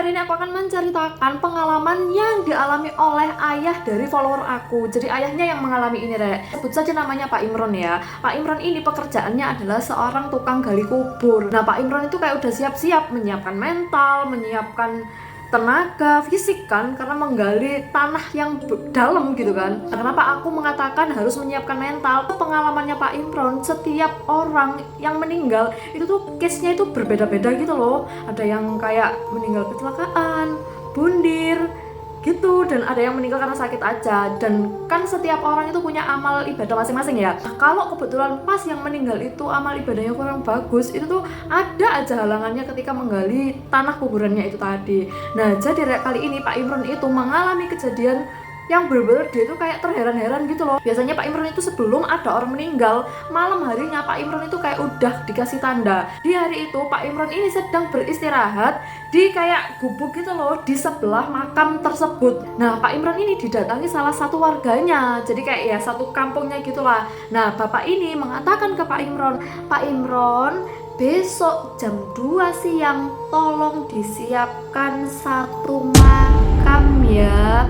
hari ini aku akan menceritakan pengalaman yang dialami oleh ayah dari follower aku. Jadi ayahnya yang mengalami ini, Rek. Sebut saja namanya Pak Imron ya. Pak Imron ini pekerjaannya adalah seorang tukang gali kubur. Nah, Pak Imron itu kayak udah siap-siap menyiapkan mental, menyiapkan tenaga fisik kan, karena menggali tanah yang dalam gitu kan. Kenapa aku mengatakan harus menyiapkan mental? Pengalamannya Pak Imron, setiap orang yang meninggal itu tuh case-nya itu berbeda-beda gitu loh. Ada yang kayak meninggal kecelakaan, bundir gitu, dan ada yang meninggal karena sakit aja. Dan kan setiap orang itu punya amal ibadah masing-masing ya. Nah, kalau kebetulan pas yang meninggal itu amal ibadahnya kurang bagus, itu tuh ada aja halangannya ketika menggali tanah kuburannya itu tadi. Nah, jadi kali ini Pak Imron itu mengalami kejadian yang bener-bener dia itu kayak terheran-heran gitu loh. Biasanya Pak Imron itu sebelum ada orang meninggal, malam harinya Pak Imron itu kayak udah dikasih tanda. Di hari itu Pak Imron ini sedang beristirahat di kayak gubuk gitu loh, di sebelah makam tersebut. Nah, Pak Imron ini didatangi salah satu warganya, jadi kayak ya satu kampungnya gitulah. Nah, bapak ini mengatakan ke Pak Imron, besok jam 2 siang tolong disiapkan satu makam ya.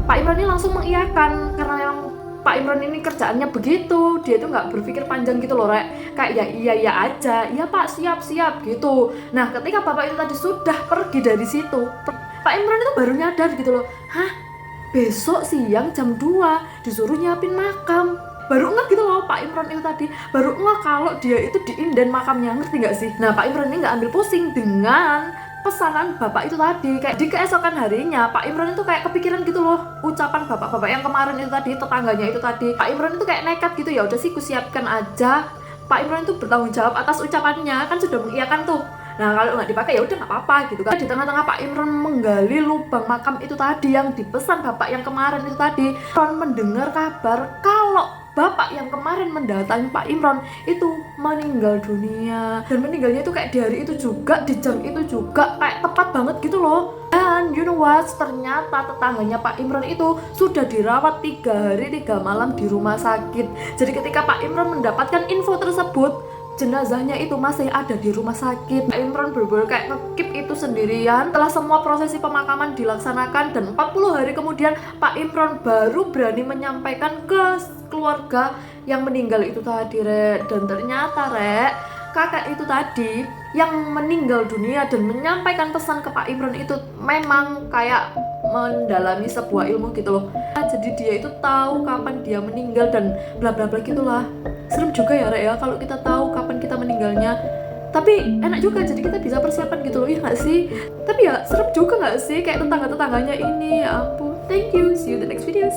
Pak Imron ini langsung mengiyakan, karena memang Pak Imron ini kerjaannya begitu. Dia tuh nggak berpikir panjang gitu loh, Rek. Kayak ya iya aja, iya Pak, siap gitu. Nah, ketika bapak itu tadi sudah pergi dari situ, Pak Imron itu baru nyadar gitu loh. Hah? Besok siang jam 2 disuruh nyiapin makam. Baru ngeh gitu loh Pak Imron itu tadi. Baru ngeh kalau dia itu diinden makamnya, ngerti nggak sih? Nah, Pak Imron ini nggak ambil pusing dengan pesanan bapak itu tadi. Kayak di keesokan harinya Pak Imron itu kayak kepikiran gitu loh ucapan bapak-bapak yang kemarin itu tadi, tetangganya itu tadi. Pak Imron itu kayak nekat gitu, ya udah sih kusiapkan aja. Pak Imron itu bertanggung jawab atas ucapannya, kan sudah mengiyakan tuh. Nah, kalau nggak dipakai ya udah nggak apa-apa gitu kan. Di tengah-tengah Pak Imron menggali lubang makam itu tadi yang dipesan bapak yang kemarin itu tadi, Imron mendengar kabar kalau bapak yang kemarin mendatangi Pak Imron itu meninggal dunia. Dan meninggalnya itu kayak di hari itu juga, di jam itu juga, kayak tepat banget gitu loh. Dan you know what, ternyata tetangganya Pak Imron itu sudah dirawat 3 hari 3 malam di rumah sakit. Jadi ketika Pak Imron mendapatkan info tersebut, jenazahnya itu masih ada di rumah sakit. Pak Imron bener-bener kayak ngekip itu sendirian. Setelah semua prosesi pemakaman dilaksanakan dan 40 hari kemudian Pak Imron baru berani menyampaikan ke keluarga yang meninggal itu tadi, Rek. Dan ternyata, Rek, kakak itu tadi yang meninggal dunia dan menyampaikan pesan ke Pak Imron itu memang kayak mendalami sebuah ilmu gitu loh. Jadi dia itu tahu kapan dia meninggal dan bla bla bla gitulah. Serem juga ya, Rek, ya, kalau kita tahu kapan kita meninggalnya. Tapi enak juga, jadi kita bisa persiapan gitu loh, ya nggak sih? Tapi ya serem juga nggak sih, kayak tetangga-tetangganya ini. Ya ampun. Thank you, see you in the next videos.